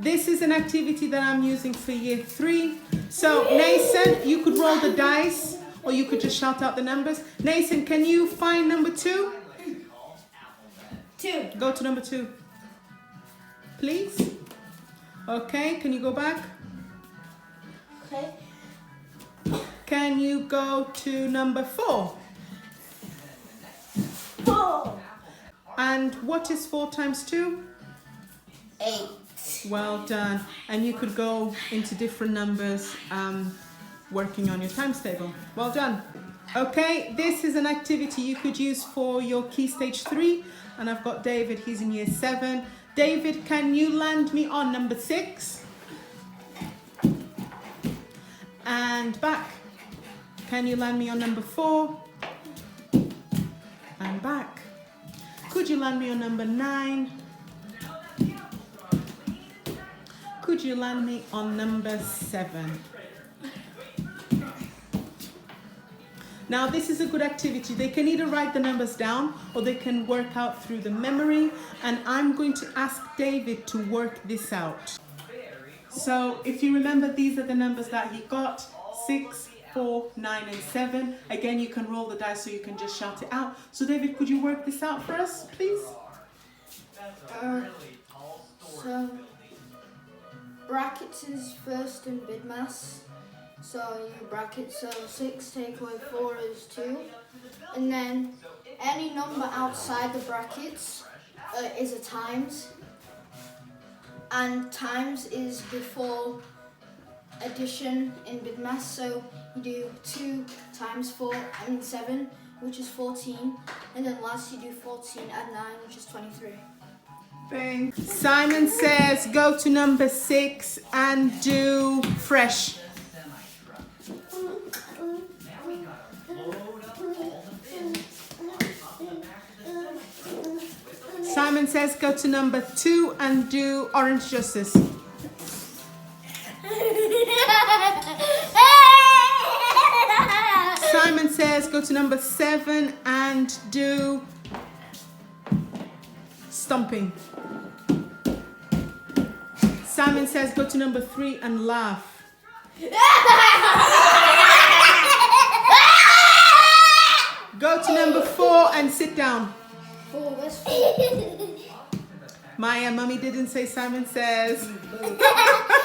this is an activity that I'm using for year 3. So Nathan, you could roll the dice or you could just shout out the numbers. Nathan, can you find number 2? 2. Go to number 2, please. Okay, can you go back? Okay. Can you go to number 4? 4. And what is 4 times 2? 8. Well done. And you could go into different numbers working on your times table. Well done. Okay, this is an activity you could use for your Key Stage 3. And I've got David, he's in year 7. David, can you land me on number 6? And back. Can you land me on number 4? And back. Could you land me on number 9? Could you land me on number 7? Now this is a good activity. They can either write the numbers down or they can work out through the memory, and I'm going to ask David to work this out. So if you remember, these are the numbers that he got: 6, 4, 9 and 7. Again, you can roll the dice so you can just shout it out. So David, could you work this out for us, please? So brackets is first in bid maths. So you bracket, so 6 take away 4 is 2. And then any number outside the brackets is a times. And times is before addition in bid maths. So you do 2 times 7, which is 14. And then last you do 14 add 9, which is 23. Thanks. Simon says go to number 6 and do fresh. Simon says go to number 2 and do orange justice. Simon says go to number 7 and do stomping. Simon says go to number 3 and laugh. Go to number 4 and sit down. Maya, Mummy didn't say Simon says.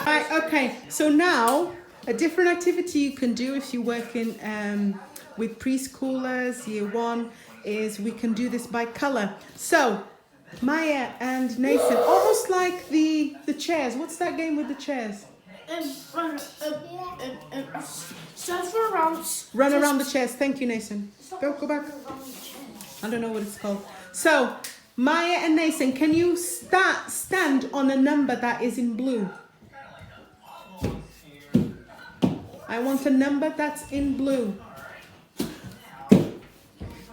Right, okay, so now a different activity you can do if you're working with preschoolers, year 1, is we can do this by colour. So Maya and Nathan, almost like the chairs. What's that game with the chairs? Run around the chairs. Thank you, Nathan. Go back. I don't know what it's called. So Maya and Nathan, can you stand on a number that is in blue? I want a number that's in blue.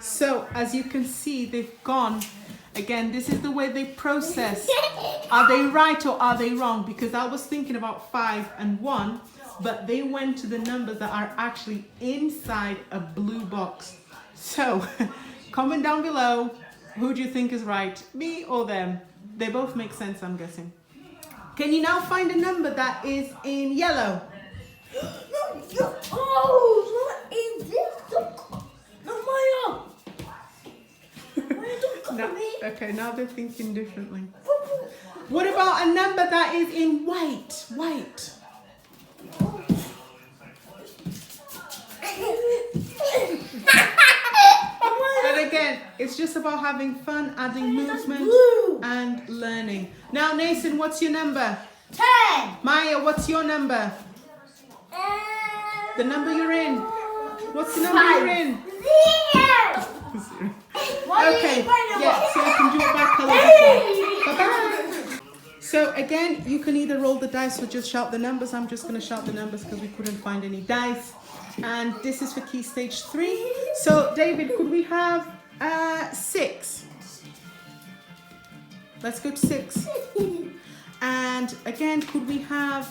So as you can see, they've gone. Again, this is the way they process. Are they right or are they wrong? Because I was thinking about 5 and 1, but they went to the numbers that are actually inside a blue box. So comment down below, who do you think is right? Me or them? They both make sense, I'm guessing. Can you now find a number that is in yellow? Oh, what is this? No, Maya. No, okay, now they're thinking differently. What about a number that is in white? White. But again, it's just about having fun, adding movement and learning. Now, Nathan, what's your number? 10. Maya, what's your number? The number you're in. What's the number you're in? 0. Okay, yeah, so you can do it by colour as well. Bye-bye. So again, you can either roll the dice or just shout the numbers. I'm just going to shout the numbers because we couldn't find any dice. And this is for Key Stage 3. So David, could we have 6? Let's go to 6. And again, could we have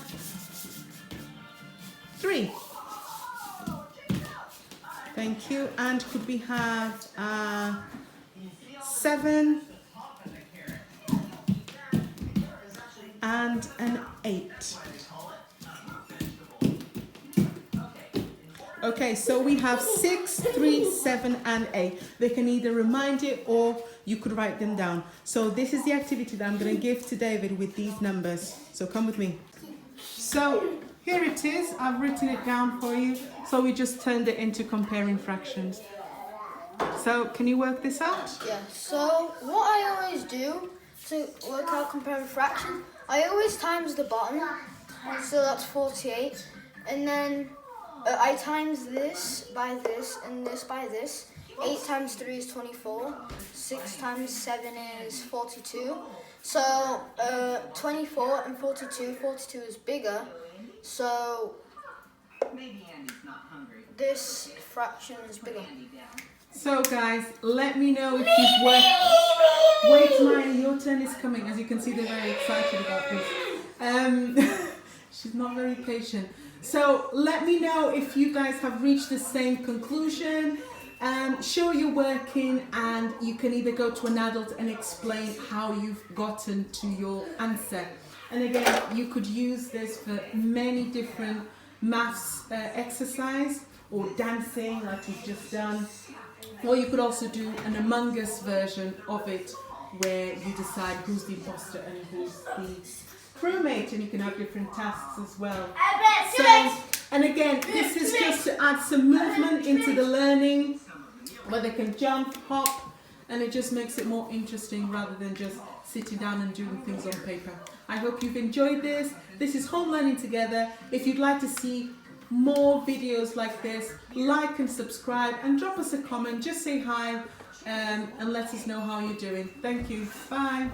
3? Thank you. And could we have 7? and an 8. Okay, so we have 6, 3, 7, and 8. They can either remind it or you could write them down. So this is the activity that I'm going to give to David with these numbers. So come with me. So here it is. I've written it down for you. So we just turned it into comparing fractions. So can you work this out? Yeah, so what I always do to work out comparing fractions, I always times the bottom, so that's 48, and then I times this by this and this by this. 8 times 3 is 24, 6 times 7 is 42, so 24 and 42 is bigger, so this fraction is bigger. So guys, let me know if you've worked. Wait, Maya, your turn is coming. As you can see, they're very excited about this. She's not very patient. So let me know if you guys have reached the same conclusion. Show you're working, and you can either go to an adult and explain how you've gotten to your answer. And again, you could use this for many different maths exercise or dancing like you've just done. Or you could also do an Among Us version of it where you decide who's the imposter and who's the crewmate, and you can have different tasks as well. So, and again, this is just to add some movement into the learning where they can jump, hop, and it just makes it more interesting rather than just sitting down and doing things on paper. I hope you've enjoyed this. This is Home Learning Together. If you'd like to see more videos like this, like and subscribe and drop us a comment. Just say hi and let us know how you're doing. Thank you. Bye.